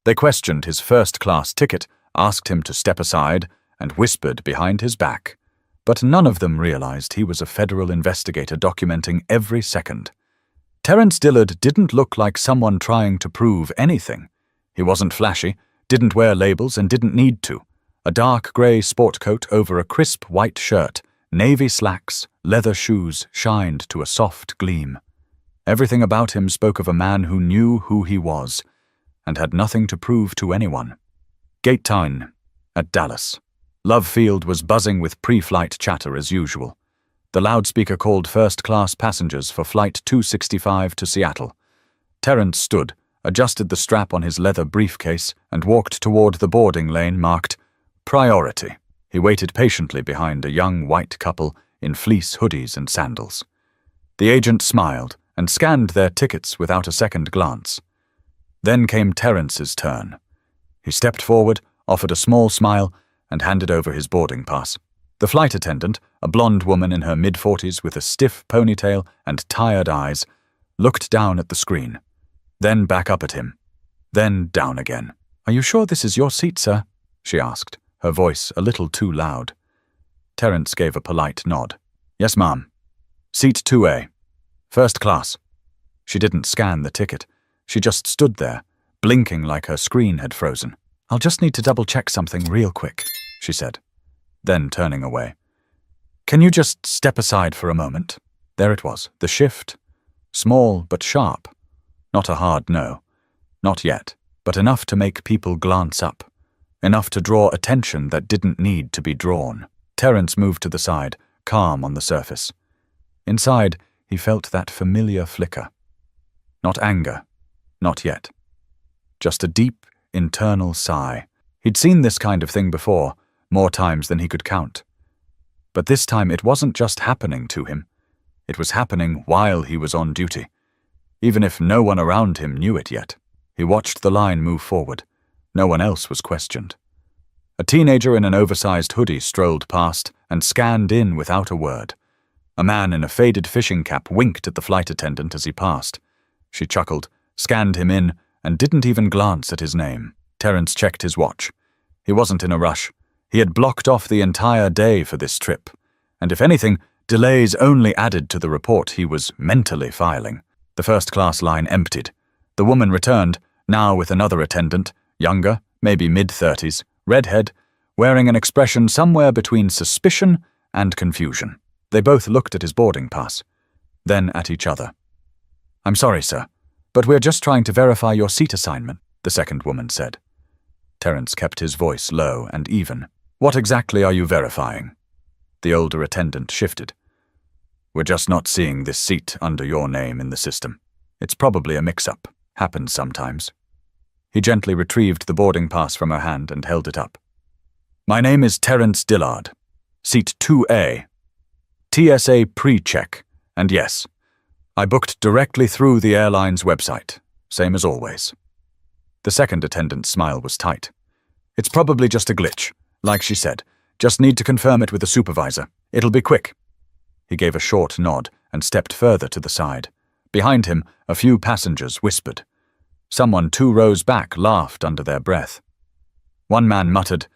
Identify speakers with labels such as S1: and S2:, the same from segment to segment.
S1: They questioned his first-class ticket, asked him to step aside, and whispered behind his back. But none of them realized he was a federal investigator documenting every second. Terence Dillard didn't look like someone trying to prove anything. He wasn't flashy, didn't wear labels, and didn't need to. A dark grey sport coat over a crisp white shirt, navy slacks, leather shoes shined to a soft gleam. Everything about him spoke of a man who knew who he was and had nothing to prove to anyone. Gate 10 at Dallas. Love Field was buzzing with pre-flight chatter as usual. The loudspeaker called first-class passengers for Flight 265 to Seattle. Terence stood, adjusted the strap on his leather briefcase, and walked toward the boarding lane marked Priority. He waited patiently behind a young white couple in fleece hoodies and sandals. The agent smiled and scanned their tickets without a second glance. Then came Terence's turn. He stepped forward, offered a small smile, and handed over his boarding pass. The flight attendant, a blonde woman in her mid-40s with a stiff ponytail and tired eyes, looked down at the screen, then back up at him, then down again. "Are you sure this is your seat, sir?" she asked, her voice a little too loud. Terence gave a polite nod. "Yes, ma'am. Seat 2A. First class." She didn't scan the ticket. She just stood there, blinking like her screen had frozen. "I'll just need to double-check something real quick," she said, then turning away. "Can you just step aside for a moment?" There it was, the shift. Small but sharp. Not a hard no. Not yet, but enough to make people glance up. Enough to draw attention that didn't need to be drawn. Terence moved to the side, calm on the surface. Inside, he felt that familiar flicker. Not anger. Not yet. Just a deep, internal sigh. He'd seen this kind of thing before, more times than he could count. But this time it wasn't just happening to him. It was happening while he was on duty. Even if no one around him knew it yet. He watched the line move forward. No one else was questioned. A teenager in an oversized hoodie strolled past and scanned in without a word. A man in a faded fishing cap winked at the flight attendant as he passed. She chuckled, scanned him in, and didn't even glance at his name. Terence checked his watch. He wasn't in a rush. He had blocked off the entire day for this trip. And if anything, delays only added to the report he was mentally filing. The first-class line emptied. The woman returned, now with another attendant, younger, maybe mid-30s, redhead, wearing an expression somewhere between suspicion and confusion. They both looked at his boarding pass, then at each other. "I'm sorry, sir, but we're just trying to verify your seat assignment," the second woman said. Terence kept his voice low and even. "What exactly are you verifying?" The older attendant shifted. "We're just not seeing this seat under your name in the system. It's probably a mix-up. Happens sometimes." He gently retrieved the boarding pass from her hand and held it up. "My name is Terence Dillard. Seat 2A. TSA pre-check. And yes, I booked directly through the airline's website. Same as always." The second attendant's smile was tight. "It's probably just a glitch. Like she said, just need to confirm it with the supervisor. It'll be quick." He gave a short nod and stepped further to the side. Behind him, a few passengers whispered. Someone 2 rows back laughed under their breath. One man muttered,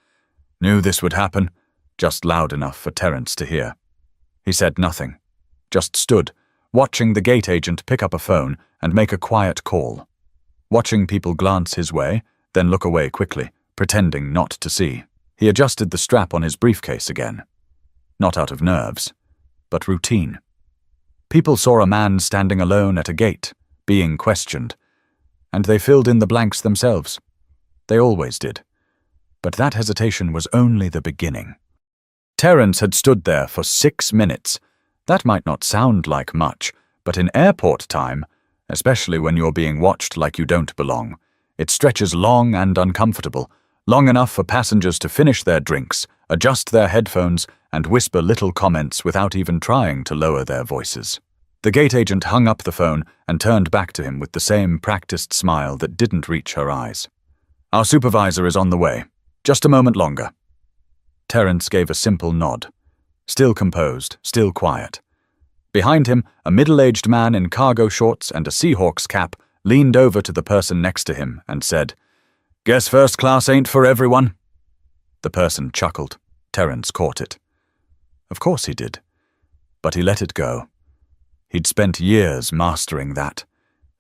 S1: "Knew this would happen," just loud enough for Terence to hear. He said nothing, just stood, watching the gate agent pick up a phone and make a quiet call. Watching people glance his way, then look away quickly, pretending not to see. He adjusted the strap on his briefcase again. Not out of nerves, but routine. People saw a man standing alone at a gate, being questioned, and they filled in the blanks themselves. They always did. But that hesitation was only the beginning. Terence had stood there for 6 minutes. That might not sound like much, but in airport time, especially when you're being watched like you don't belong, it stretches long and uncomfortable, long enough for passengers to finish their drinks, adjust their headphones, and whisper little comments without even trying to lower their voices. The gate agent hung up the phone and turned back to him with the same practiced smile that didn't reach her eyes. "Our supervisor is on the way. Just a moment longer." Terence gave a simple nod. Still composed, still quiet. Behind him, a middle-aged man in cargo shorts and a Seahawks cap leaned over to the person next to him and said, Guess first class ain't for everyone. The person chuckled. Terence caught it. Of course he did. But he let it go. He'd spent years mastering that,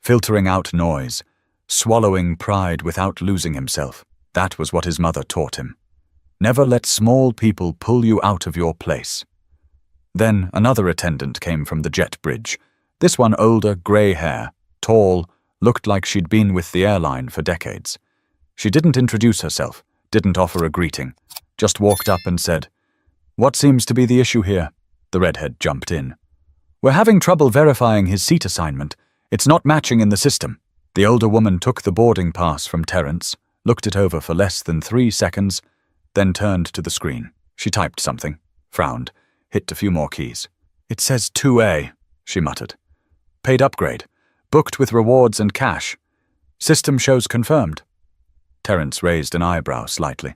S1: filtering out noise, swallowing pride without losing himself. That was what his mother taught him. Never let small people pull you out of your place. Then another attendant came from the jet bridge. This one older, grey hair, tall, looked like she'd been with the airline for decades. She didn't introduce herself, didn't offer a greeting, just walked up and said, "What seems to be the issue here?" The redhead jumped in. "We're having trouble verifying his seat assignment. It's not matching in the system." The older woman took the boarding pass from Terence, looked it over for less than 3 seconds, then turned to the screen. She typed something, frowned, hit a few more keys. "It says 2A, she muttered. "Paid upgrade. Booked with rewards and cash. System shows confirmed." Terence raised an eyebrow slightly.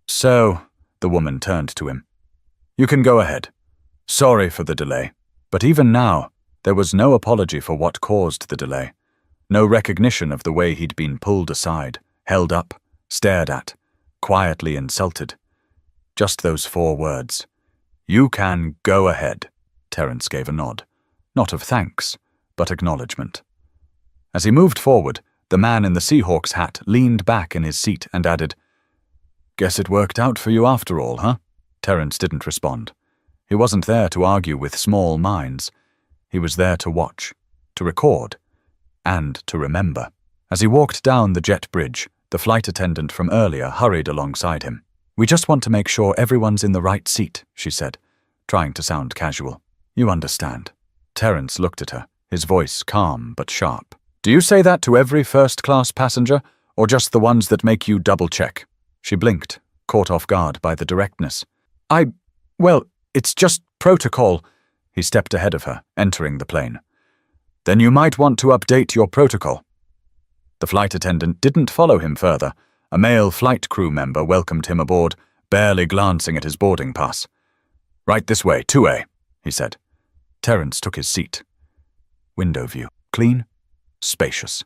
S1: "So," the woman turned to him, "you can go ahead. Sorry for the delay." But even now, there was no apology for what caused the delay. No recognition of the way he'd been pulled aside, held up, stared at, quietly insulted. Just those 4 words. "You can go ahead." Terence gave a nod. Not of thanks, but acknowledgement. As he moved forward, the man in the Seahawks hat leaned back in his seat and added, "Guess it worked out for you after all, huh?" Terence didn't respond. He wasn't there to argue with small minds. He was there to watch, to record, and to remember. As he walked down the jet bridge, the flight attendant from earlier hurried alongside him. "We just want to make sure everyone's in the right seat," she said, trying to sound casual. "You understand." Terence looked at her, his voice calm but sharp. "Do you say that to every first-class passenger, or just the ones that make you double-check?" She blinked, caught off guard by the directness. Well, it's just protocol." He stepped ahead of her, entering the plane. "Then you might want to update your protocol." The flight attendant didn't follow him further. A male flight crew member welcomed him aboard, barely glancing at his boarding pass. "Right this way, 2A, he said. Terence took his seat. Window view. Clean, spacious.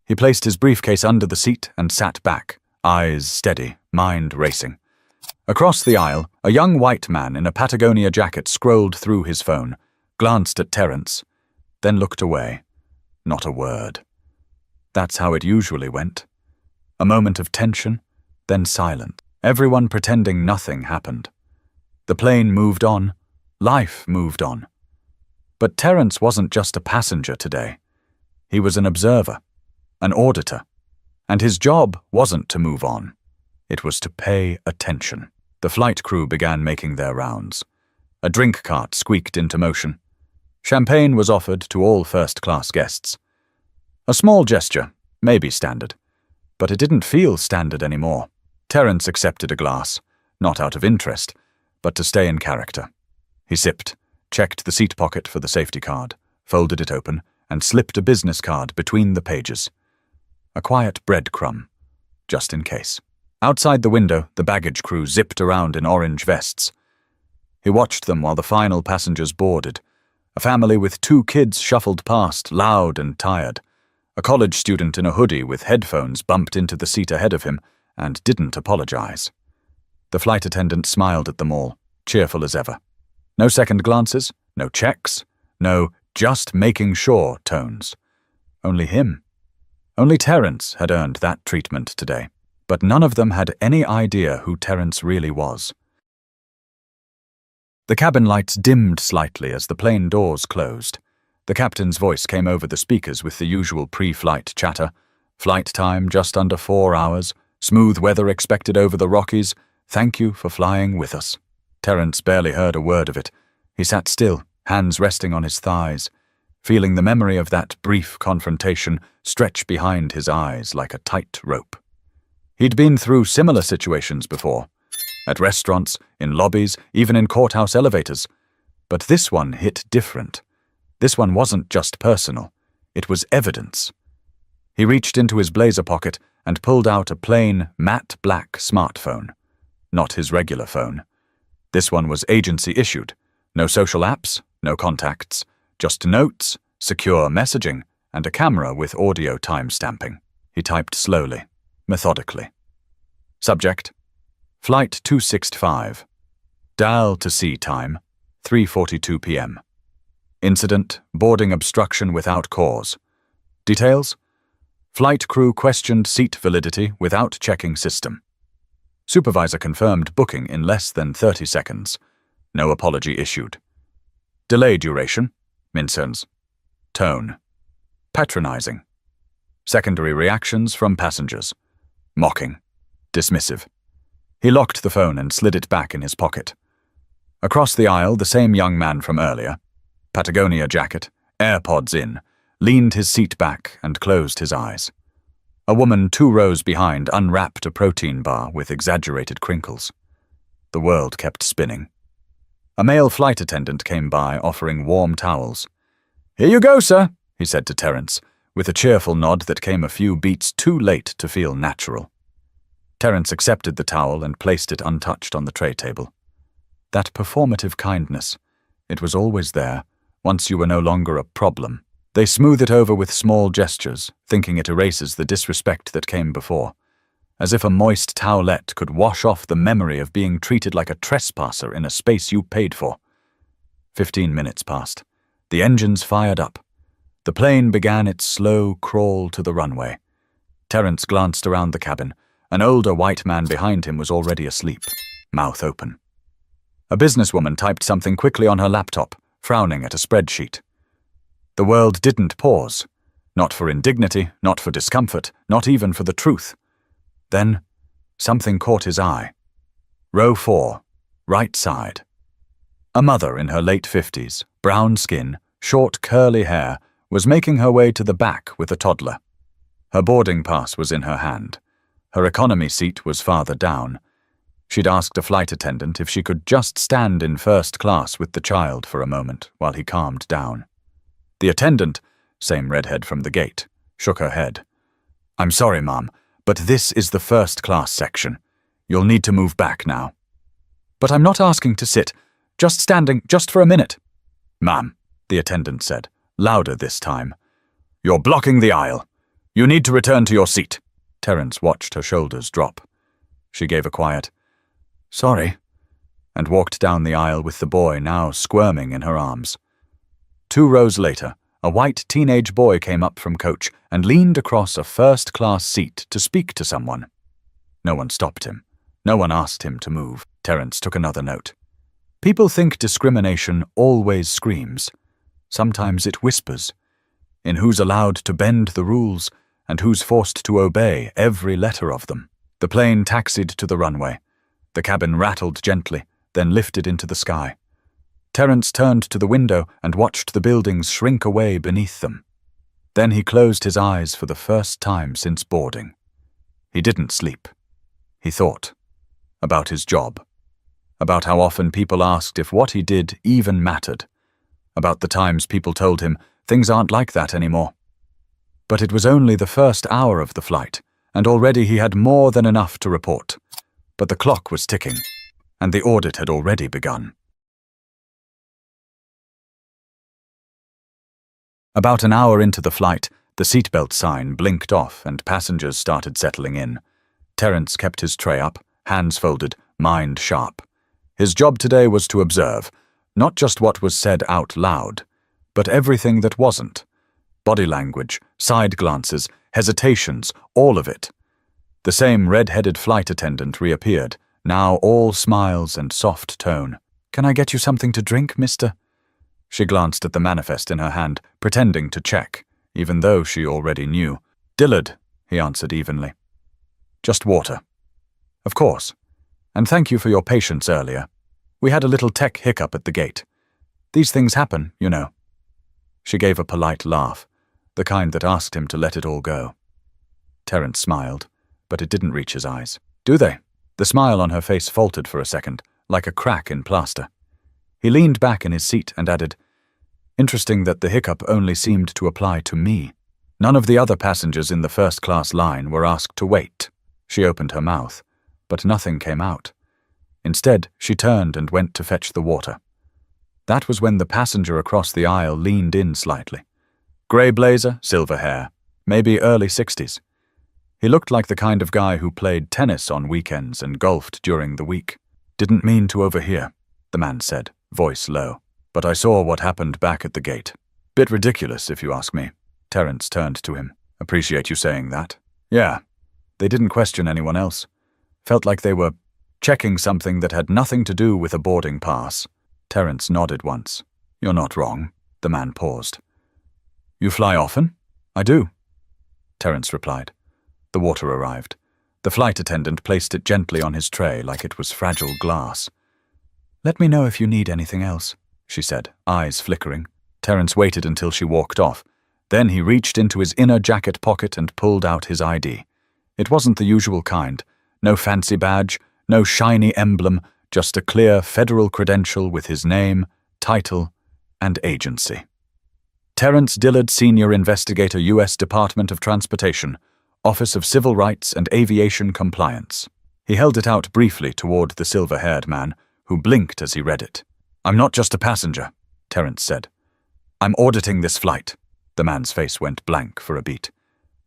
S1: He placed his briefcase under the seat and sat back, eyes steady, mind racing. Across the aisle, a young white man in a Patagonia jacket scrolled through his phone, glanced at Terence, then looked away. Not a word. That's how it usually went. A moment of tension, then silence. Everyone pretending nothing happened. The plane moved on. Life moved on. But Terence wasn't just a passenger today. He was an observer, an auditor. And his job wasn't to move on. It was to pay attention. The flight crew began making their rounds. A drink cart squeaked into motion. Champagne was offered to all first-class guests. A small gesture, maybe standard. But it didn't feel standard anymore. Terence accepted a glass, not out of interest, but to stay in character. He sipped, checked the seat pocket for the safety card, folded it open, and slipped a business card between the pages. A quiet breadcrumb, just in case. Outside the window, the baggage crew zipped around in orange vests. He watched them while the final passengers boarded. A family with 2 kids shuffled past, loud and tired. A college student in a hoodie with headphones bumped into the seat ahead of him and didn't apologize. The flight attendant smiled at them all, cheerful as ever. No second glances, no checks, no just making sure tones. Only him. Only Terence had earned that treatment today. But none of them had any idea who Terence really was. The cabin lights dimmed slightly as the plane doors closed. The captain's voice came over the speakers with the usual pre-flight chatter. Flight time just under 4 hours. Smooth weather expected over the Rockies. Thank you for flying with us. Terence barely heard a word of it. He sat still, hands resting on his thighs, feeling the memory of that brief confrontation stretch behind his eyes like a tight rope. He'd been through similar situations before, at restaurants, in lobbies, even in courthouse elevators. But this one hit different. This one wasn't just personal. It was evidence. He reached into his blazer pocket and pulled out a plain, matte black smartphone. Not his regular phone. This one was agency-issued. No social apps, no contacts, just notes, secure messaging, and a camera with audio time-stamping. He typed slowly. methodically. Subject: Flight 265. Dial to sea time, 3:42 p.m. Incident: boarding obstruction without cause. Details: flight crew questioned seat validity without checking system. Supervisor confirmed booking in less than 30 seconds. No apology issued. Delay duration: minutes. Tone: patronizing. Secondary reactions from passengers: mocking, dismissive. He locked the phone and slid it back in his pocket. Across the aisle, the same young man from earlier, Patagonia jacket, AirPods in, leaned his seat back and closed his eyes. A woman 2 rows behind unwrapped a protein bar with exaggerated crinkles. The world kept spinning. A male flight attendant came by offering warm towels. "Here you go, sir," he said to Terence, with a cheerful nod that came a few beats too late to feel natural. Terence accepted the towel and placed it untouched on the tray table. That performative kindness, it was always there, once you were no longer a problem. They smooth it over with small gestures, thinking it erases the disrespect that came before, as if a moist towelette could wash off the memory of being treated like a trespasser in a space you paid for. 15 minutes passed. The engines fired up. The plane began its slow crawl to the runway. Terence glanced around the cabin. An older white man behind him was already asleep, mouth open. A businesswoman typed something quickly on her laptop, frowning at a spreadsheet. The world didn't pause. Not for indignity, not for discomfort, not even for the truth. Then, something caught his eye. Row 4, right side. A mother in her late 50s, brown skin, short curly hair, was making her way to the back with a toddler. Her boarding pass was in her hand. Her economy seat was farther down. She'd asked a flight attendant if she could just stand in first class with the child for a moment while he calmed down. The attendant, same redhead from the gate, shook her head. "I'm sorry, Mom, but this is the first class section. You'll need to move back now." "But I'm not asking to sit, just standing, just for a minute." "Ma'am," the attendant said, louder this time, "you're blocking the aisle. You need to return to your seat." Terence watched her shoulders drop. She gave a quiet, "Sorry," and walked down the aisle with the boy now squirming in her arms. 2 rows later, a white teenage boy came up from coach and leaned across a first-class seat to speak to someone. No one stopped him. No one asked him to move. Terence took another note. People think discrimination always screams. Sometimes it whispers. In who's allowed to bend the rules and who's forced to obey every letter of them. The plane taxied to the runway. The cabin rattled gently, then lifted into the sky. Terence turned to the window and watched the buildings shrink away beneath them. Then he closed his eyes for the first time since boarding. He didn't sleep. He thought. About his job. About how often people asked if what he did even mattered. About the times people told him, things aren't like that anymore. But it was only the first hour of the flight, and already he had more than enough to report. But the clock was ticking, and the audit had already begun. About an hour into the flight, the seatbelt sign blinked off and passengers started settling in. Terence kept his tray up, hands folded, mind sharp. His job today was to observe, not just what was said out loud, but everything that wasn't. Body language, side glances, hesitations, all of it. The same red-headed flight attendant reappeared, now all smiles and soft tone. "Can I get you something to drink, mister?" She glanced at the manifest in her hand, pretending to check, even though she already knew. "Dillard," he answered evenly. "Just water." "Of course. And thank you for your patience earlier. We had a little tech hiccup at the gate. These things happen, you know." She gave a polite laugh, the kind that asked him to let it all go. Terence smiled, but it didn't reach his eyes. "Do they?" The smile on her face faltered for a second, like a crack in plaster. He leaned back in his seat and added, "Interesting that the hiccup only seemed to apply to me. None of the other passengers in the first-class line were asked to wait." She opened her mouth, but nothing came out. Instead, she turned and went to fetch the water. That was when the passenger across the aisle leaned in slightly. Grey blazer, silver hair, maybe early 60s. He looked like the kind of guy who played tennis on weekends and golfed during the week. "Didn't mean to overhear," the man said, voice low. "But I saw what happened back at the gate. Bit ridiculous, if you ask me." Terence turned to him. "Appreciate you saying that." "Yeah. They didn't question anyone else. Felt like they were checking something that had nothing to do with a boarding pass." Terence nodded once. "You're not wrong." The man paused. "You fly often?" "I do," Terence replied. The water arrived. The flight attendant placed it gently on his tray like it was fragile glass. "Let me know if you need anything else," she said, eyes flickering. Terence waited until she walked off. Then he reached into his inner jacket pocket and pulled out his ID. It wasn't the usual kind. No fancy badge, no shiny emblem, just a clear federal credential with his name, title, and agency. Terence Dillard, Senior Investigator, U.S. Department of Transportation, Office of Civil Rights and Aviation Compliance. He held it out briefly toward the silver-haired man, who blinked as he read it. "I'm not just a passenger," Terence said. "I'm auditing this flight." The man's face went blank for a beat.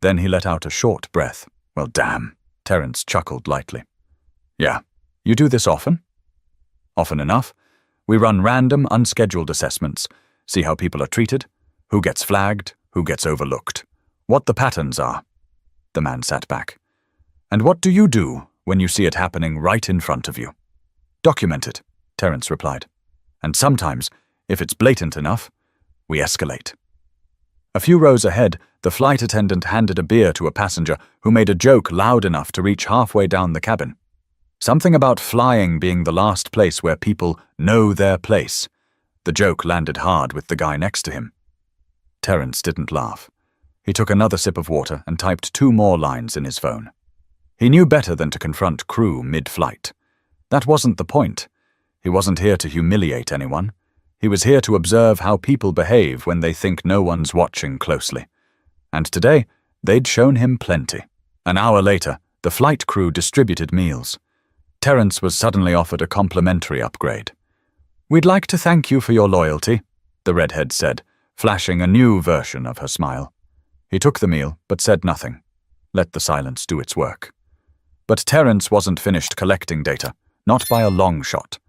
S1: Then he let out a short breath. "Well, damn," Terence chuckled lightly. "Yeah. You do this often?" "Often enough. We run random, unscheduled assessments, see how people are treated, who gets flagged, who gets overlooked, what the patterns are." The man sat back. "And what do you do when you see it happening right in front of you?" "Document it," Terence replied. "And sometimes, if it's blatant enough, we escalate." A few rows ahead, the flight attendant handed a beer to a passenger who made a joke loud enough to reach halfway down the cabin. Something about flying being the last place where people know their place. The joke landed hard with the guy next to him. Terence didn't laugh. He took another sip of water and typed 2 more lines in his phone. He knew better than to confront crew mid-flight. That wasn't the point. He wasn't here to humiliate anyone. He was here to observe how people behave when they think no one's watching closely. And today, they'd shown him plenty. An hour later, the flight crew distributed meals. Terence was suddenly offered a complimentary upgrade. "We'd like to thank you for your loyalty," the redhead said, flashing a new version of her smile. He took the meal, but said nothing. Let the silence do its work. But Terence wasn't finished collecting data, not by a long shot.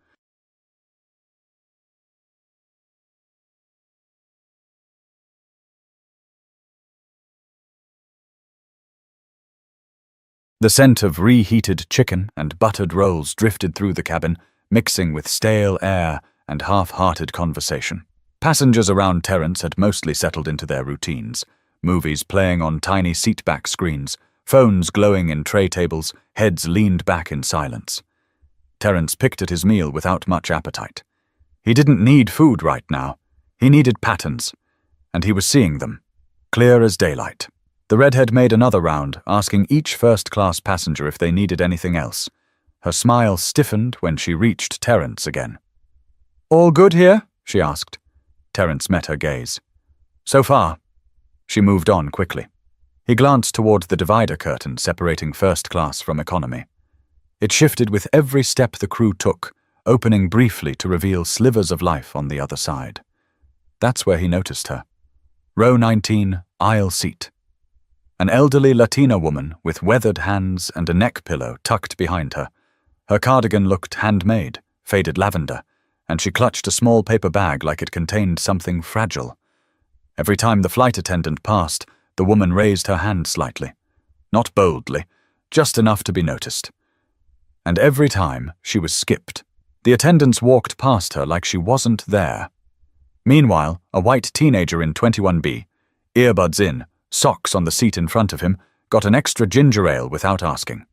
S1: The scent of reheated chicken and buttered rolls drifted through the cabin, mixing with stale air and half-hearted conversation. Passengers around Terence had mostly settled into their routines, movies playing on tiny seatback screens, phones glowing in tray tables, heads leaned back in silence. Terence picked at his meal without much appetite. He didn't need food right now. He needed patterns, and he was seeing them, clear as daylight. The redhead made another round, asking each first-class passenger if they needed anything else. Her smile stiffened when she reached Terence again. "All good here?" she asked. Terence met her gaze. "So far." She moved on quickly. He glanced toward the divider curtain separating first class from economy. It shifted with every step the crew took, opening briefly to reveal slivers of life on the other side. That's where he noticed her. Row 19, aisle seat. An elderly Latina woman with weathered hands and a neck pillow tucked behind her. Her cardigan looked handmade, faded lavender, and she clutched a small paper bag like it contained something fragile. Every time the flight attendant passed, the woman raised her hand slightly. Not boldly, just enough to be noticed. And every time, she was skipped. The attendants walked past her like she wasn't there. Meanwhile, a white teenager in 21B, earbuds in, socks on the seat in front of him, got an extra ginger ale without asking.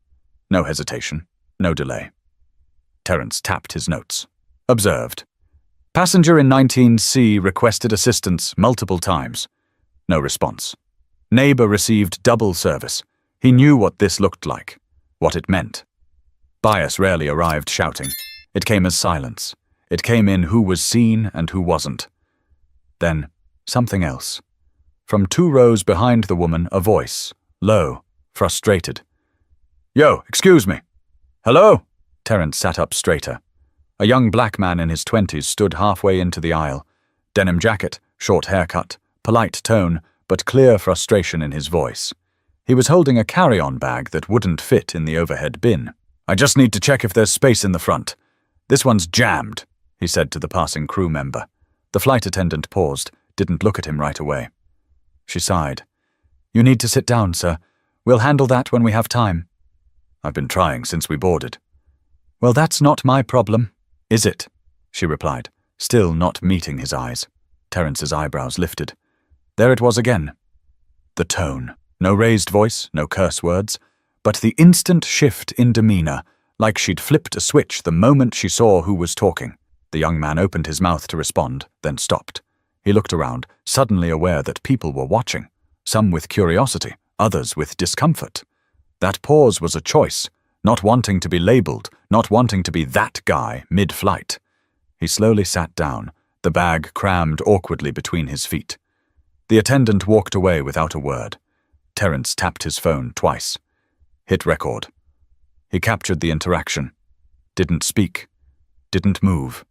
S1: No hesitation, no delay. Terence tapped his notes. Observed. Passenger in 19C requested assistance multiple times. No response. Neighbor received double service. He knew what this looked like, what it meant. Bias rarely arrived shouting. It came as silence. It came in who was seen and who wasn't. Then, something else. From 2 rows behind the woman, a voice, low, frustrated. "Yo, excuse me." "Hello?" Terence sat up straighter. A young black man in his 20s stood halfway into the aisle. Denim jacket, short haircut, polite tone, but clear frustration in his voice. He was holding a carry-on bag that wouldn't fit in the overhead bin. "I just need to check if there's space in the front. This one's jammed," he said to the passing crew member. The flight attendant paused, didn't look at him right away. She sighed. "You need to sit down, sir. We'll handle that when we have time." "I've been trying since we boarded." "Well, that's not my problem, is it?" she replied, still not meeting his eyes. Terrence's eyebrows lifted. There it was again. The tone. No raised voice, no curse words, but the instant shift in demeanor, like she'd flipped a switch the moment she saw who was talking. The young man opened his mouth to respond, then stopped. He looked around, suddenly aware that people were watching, some with curiosity, others with discomfort. That pause was a choice, not wanting to be labeled, not wanting to be that guy mid-flight. He slowly sat down, the bag crammed awkwardly between his feet. The attendant walked away without a word. Terrence tapped his phone twice. Hit record. He captured the interaction. Didn't speak. Didn't move.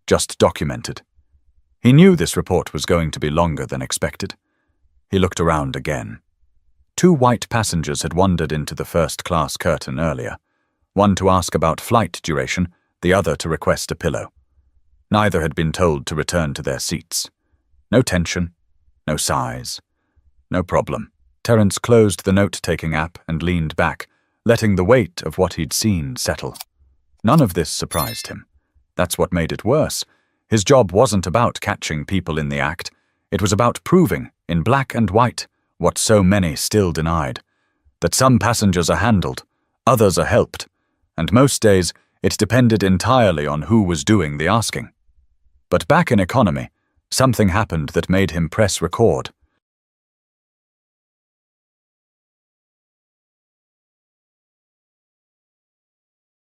S1: Just documented. He knew this report was going to be longer than expected. He looked around again. 2 white passengers had wandered into the first-class curtain earlier. One to ask about flight duration, the other to request a pillow. Neither had been told to return to their seats. No tension. No sighs. No problem. Terrence closed the note-taking app and leaned back, letting the weight of what he'd seen settle. None of this surprised him. That's what made it worse. His job wasn't about catching people in the act. It was about proving, in black and white, what so many still denied. That some passengers are handled, others are helped, and most days it depended entirely on who was doing the asking. But back in economy, something happened that made him press record.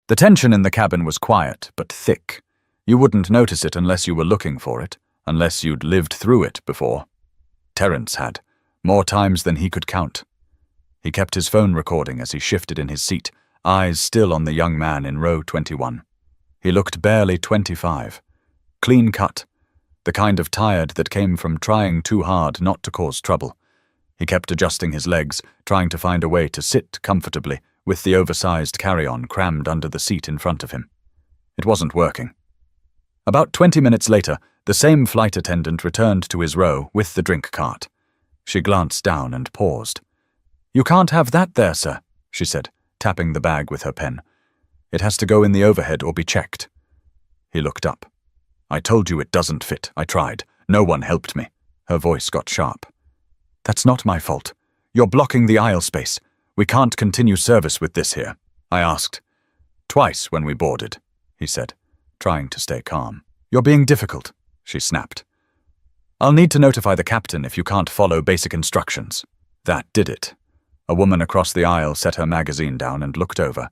S1: The tension in the cabin was quiet, but thick. You wouldn't notice it unless you were looking for it, unless you'd lived through it before. Terrence had, more times than he could count. He kept his phone recording as he shifted in his seat, eyes still on the young man in row 21. He looked barely 25. Clean cut. The kind of tired that came from trying too hard not to cause trouble. He kept adjusting his legs, trying to find a way to sit comfortably, with the oversized carry-on crammed under the seat in front of him. It wasn't working. About 20 minutes later, the same flight attendant returned to his row with the drink cart. She glanced down and paused. "You can't have that there, sir," she said, tapping the bag with her pen. "It has to go in the overhead or be checked." He looked up. "I told you it doesn't fit. I tried. No one helped me." Her voice got sharp. "That's not my fault. You're blocking the aisle space. We can't continue service with this here." I asked. "Twice when we boarded," he said, trying to stay calm. "You're being difficult," she snapped. "I'll need to notify the captain if you can't follow basic instructions." That did it. A woman across the aisle set her magazine down and looked over.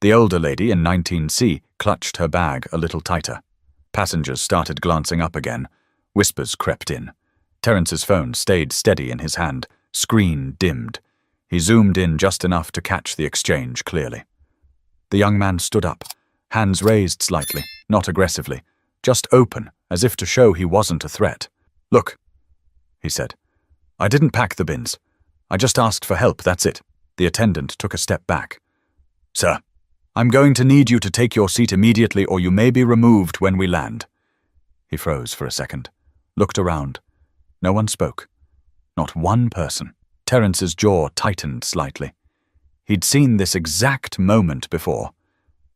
S1: The older lady in 19C clutched her bag a little tighter. Passengers started glancing up again. Whispers crept in. Terrence's phone stayed steady in his hand. Screen dimmed. He zoomed in just enough to catch the exchange clearly. The young man stood up, hands raised slightly, not aggressively, just open, as if to show he wasn't a threat. "Look," he said. "I didn't pack the bins. I just asked for help, that's it." The attendant took a step back. "Sir, I'm going to need you to take your seat immediately or you may be removed when we land." He froze for a second, looked around. No one spoke. Not one person. Terrence's jaw tightened slightly. He'd seen this exact moment before.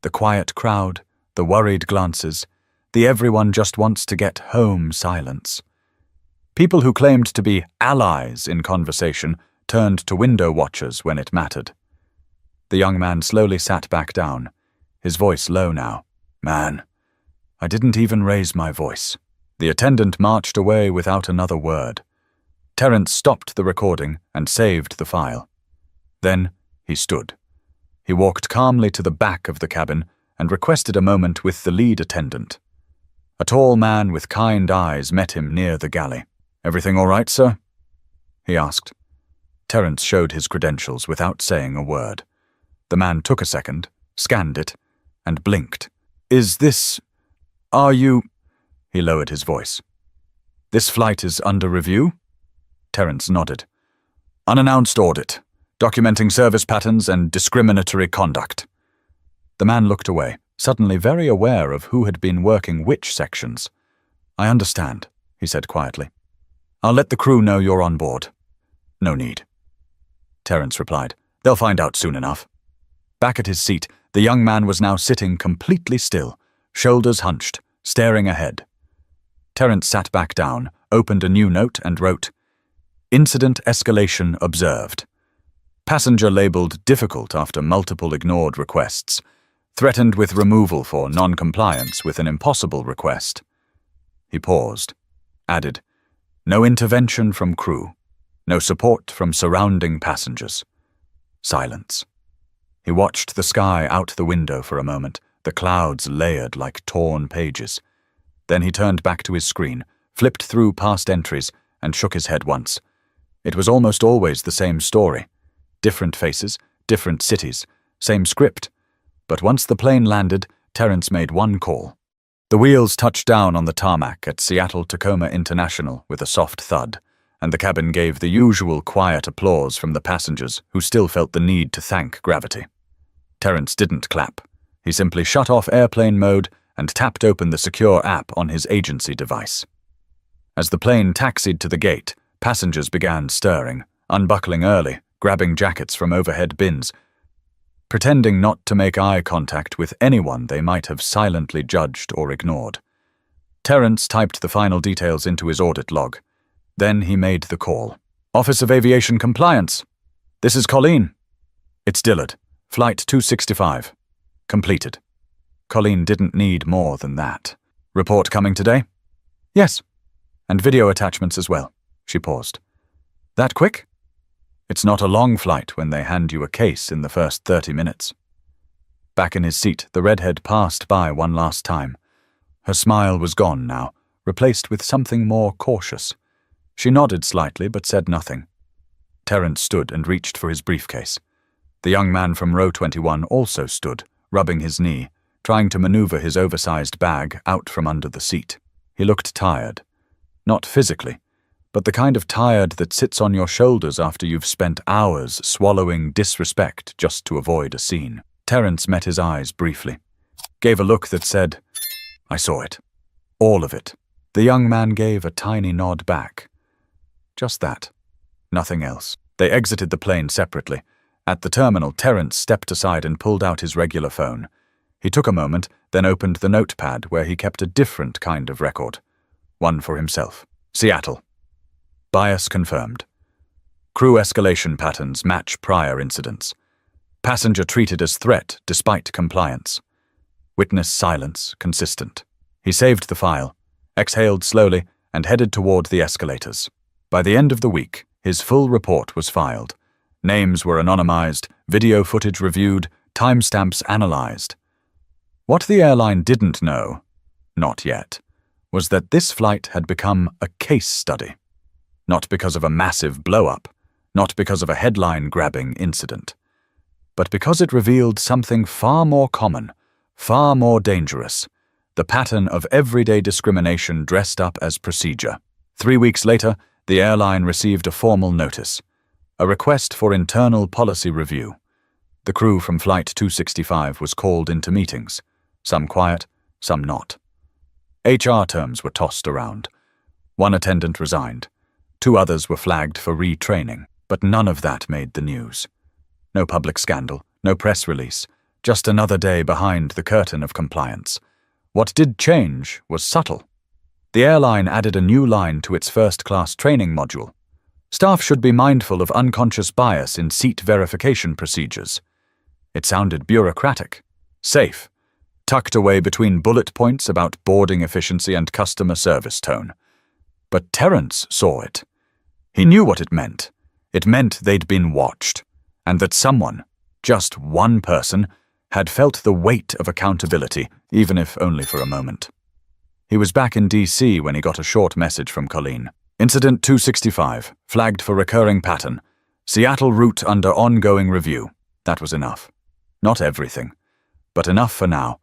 S1: The quiet crowd, the worried glances, the everyone just wants to get home silence. People who claimed to be allies in conversation turned to window watchers when it mattered. The young man slowly sat back down, his voice low now. "Man, I didn't even raise my voice." The attendant marched away without another word. Terrence stopped the recording and saved the file. Then he stood. He walked calmly to the back of the cabin and requested a moment with the lead attendant. A tall man with kind eyes met him near the galley. "Everything all right, sir?" he asked. Terrence showed his credentials without saying a word. The man took a second, scanned it, and blinked. Are you—" he lowered his voice. "This flight is under review?" Terrence nodded. "Unannounced audit. documenting service patterns and discriminatory conduct. The man looked away, suddenly very aware of who had been working which sections. I understand, he said quietly. I'll let the crew know you're on board. No need. Terence replied. They'll find out soon enough. Back at his seat, the young man was now sitting completely still, shoulders hunched, staring ahead. Terence sat back down, opened a new note and wrote, Incident escalation observed. Passenger labeled difficult after multiple ignored requests. Threatened with removal for non-compliance with an impossible request. He paused, added, No intervention from crew. No support from surrounding passengers. Silence. He watched the sky out the window for a moment, the clouds layered like torn pages. Then he turned back to his screen, flipped through past entries, and shook his head once. It was almost always the same story. Different faces, different cities, same script. But once the plane landed, Terence made one call. The wheels touched down on the tarmac at Seattle-Tacoma International with a soft thud, and the cabin gave the usual quiet applause from the passengers who still felt the need to thank gravity. Terence didn't clap. He simply shut off airplane mode and tapped open the secure app on his agency device. As the plane taxied to the gate, passengers began stirring, unbuckling early, grabbing jackets from overhead bins, pretending not to make eye contact with anyone they might have silently judged or ignored. Terence typed the final details into his audit log. Then he made the call. Office of Aviation Compliance. This is Colleen. It's Dillard. Flight 265. Completed. Colleen didn't need more than that. Report coming today? Yes. And video attachments as well. She paused. That quick? It's not a long flight when they hand you a case in the first 30 minutes. Back in his seat, the redhead passed by one last time. Her smile was gone now, replaced with something more cautious. She nodded slightly but said nothing. Terence stood and reached for his briefcase. The young man from row 21 also stood, rubbing his knee, trying to maneuver his oversized bag out from under the seat. He looked tired. Not physically, but the kind of tired that sits on your shoulders after you've spent hours swallowing disrespect just to avoid a scene. Terence met his eyes briefly, gave a look that said, I saw it. All of it. The young man gave a tiny nod back. Just that. Nothing else. They exited the plane separately. At the terminal, Terence stepped aside and pulled out his regular phone. He took a moment, then opened the notepad where he kept a different kind of record. One for himself. Seattle. Bias confirmed. Crew escalation patterns match prior incidents. Passenger treated as threat despite compliance. Witness silence consistent. He saved the file, exhaled slowly, and headed toward the escalators. By the end of the week, his full report was filed. Names were anonymized, video footage reviewed, timestamps analyzed. What the airline didn't know, not yet, was that this flight had become a case study. Not because of a massive blow-up, not because of a headline-grabbing incident, but because it revealed something far more common, far more dangerous, the pattern of everyday discrimination dressed up as procedure. 3 weeks later, the airline received a formal notice, a request for internal policy review. The crew from Flight 265 was called into meetings, some quiet, some not. HR terms were tossed around. One attendant resigned. 2 others were flagged for retraining, but none of that made the news. No public scandal, no press release, just another day behind the curtain of compliance. What did change was subtle. The airline added a new line to its first-class training module. Staff should be mindful of unconscious bias in seat verification procedures. It sounded bureaucratic, safe, tucked away between bullet points about boarding efficiency and customer service tone. But Terence saw it. He knew what it meant. It meant they'd been watched, and that someone, just one person, had felt the weight of accountability, even if only for a moment. He was back in D.C. when he got a short message from Colleen. Incident 265, flagged for recurring pattern. Seattle route under ongoing review. That was enough. Not everything, but enough for now,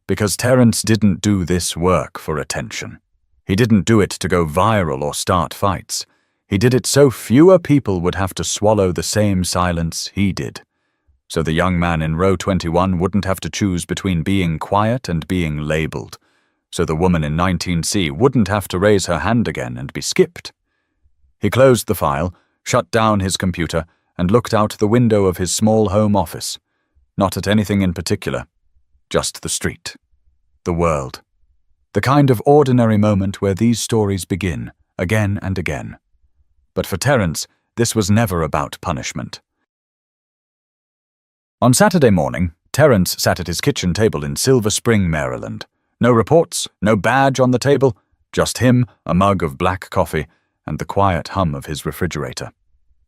S1: because Terence didn't do this work for attention. He didn't do it to go viral or start fights. He did it so fewer people would have to swallow the same silence he did. So the young man in row 21 wouldn't have to choose between being quiet and being labeled. So the woman in 19C wouldn't have to raise her hand again and be skipped. He closed the file, shut down his computer, and looked out the window of his small home office. Not at anything in particular, just the street, the world. The kind of ordinary moment where these stories begin, again and again. But for Terence, this was never about punishment. On Saturday morning, Terence sat at his kitchen table in Silver Spring, Maryland. No reports, no badge on the table, just him, a mug of black coffee, and the quiet hum of his refrigerator.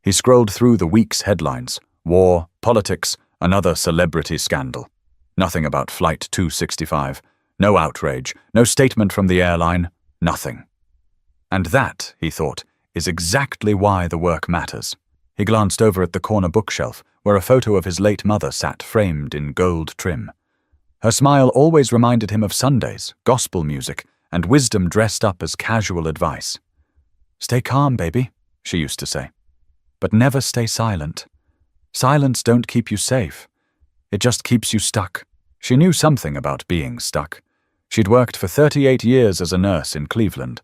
S1: He scrolled through the week's headlines: war, politics, another celebrity scandal. Nothing about Flight 265. No outrage, no statement from the airline, nothing. And that, he thought, is exactly why the work matters. He glanced over at the corner bookshelf, where a photo of his late mother sat framed in gold trim. Her smile always reminded him of Sundays, gospel music, and wisdom dressed up as casual advice. "Stay calm, baby," she used to say. "But never stay silent. Silence don't keep you safe. It just keeps you stuck." She knew something about being stuck. She'd worked for 38 years as a nurse in Cleveland.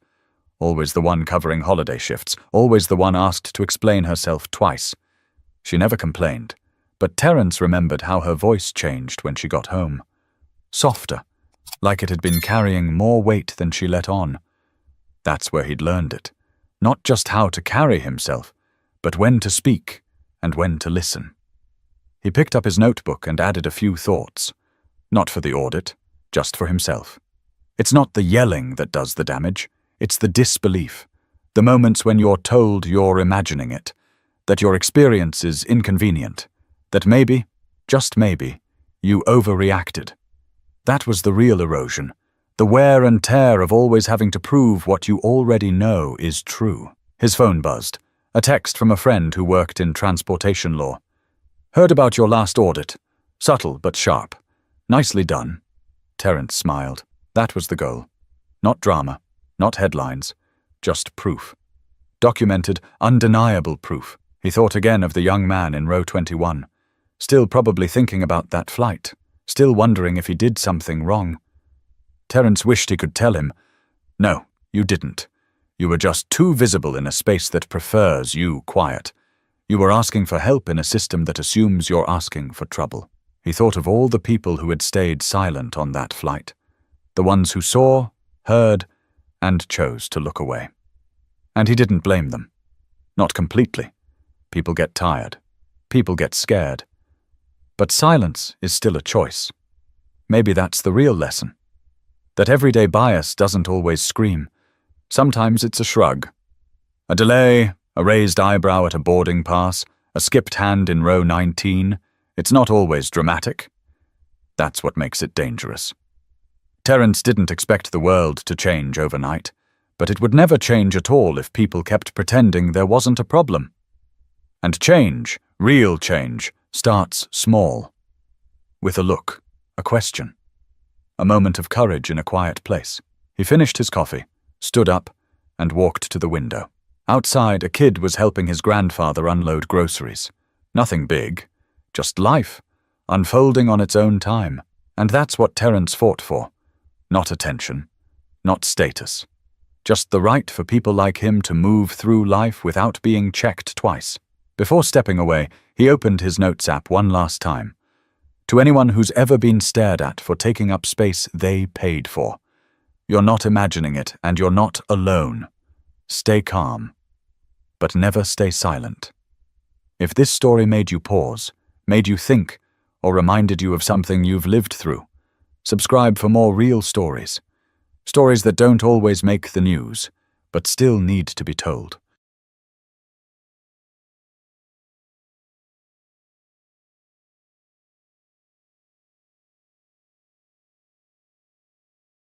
S1: Always the one covering holiday shifts, always the one asked to explain herself twice. She never complained, but Terence remembered how her voice changed when she got home. Softer, like it had been carrying more weight than she let on. That's where he'd learned it. Not just how to carry himself, but when to speak and when to listen. He picked up his notebook and added a few thoughts. Not for the audit, just for himself. It's not the yelling that does the damage, it's the disbelief. The moments when you're told you're imagining it, that your experience is inconvenient, that maybe, just maybe, you overreacted. That was the real erosion, the wear and tear of always having to prove what you already know is true. His phone buzzed, a text from a friend who worked in transportation law. "Heard about your last audit. Subtle but sharp. Nicely done." Terence smiled. That was the goal. Not drama, not headlines, just proof. Documented, undeniable proof. He thought again of the young man in row 21, still probably thinking about that flight, still wondering if he did something wrong. Terence wished he could tell him, "No, you didn't. You were just too visible in a space that prefers you quiet. You were asking for help in a system that assumes you're asking for trouble." He thought of all the people who had stayed silent on that flight, the ones who saw, heard, and chose to look away. And he didn't blame them. Not completely. People get tired. People get scared. But silence is still a choice. Maybe that's the real lesson. That everyday bias doesn't always scream. Sometimes it's a shrug. A delay, a raised eyebrow at a boarding pass, a skipped hand in row 19. It's not always dramatic. That's what makes it dangerous. Terence didn't expect the world to change overnight, but it would never change at all if people kept pretending there wasn't a problem. And change, real change, starts small. With a look, a question, a moment of courage in a quiet place. He finished his coffee, stood up, and walked to the window. Outside, a kid was helping his grandfather unload groceries. Nothing big, just life, unfolding on its own time. And that's what Terence fought for. Not attention, not status. Just the right for people like him to move through life without being checked twice. Before stepping away, he opened his notes app one last time. To anyone who's ever been stared at for taking up space they paid for. You're not imagining it, and you're not alone. Stay calm, but never stay silent. If this story made you pause, made you think, or reminded you of something you've lived through, subscribe for more real stories. Stories that don't always make the news, but still need to be told.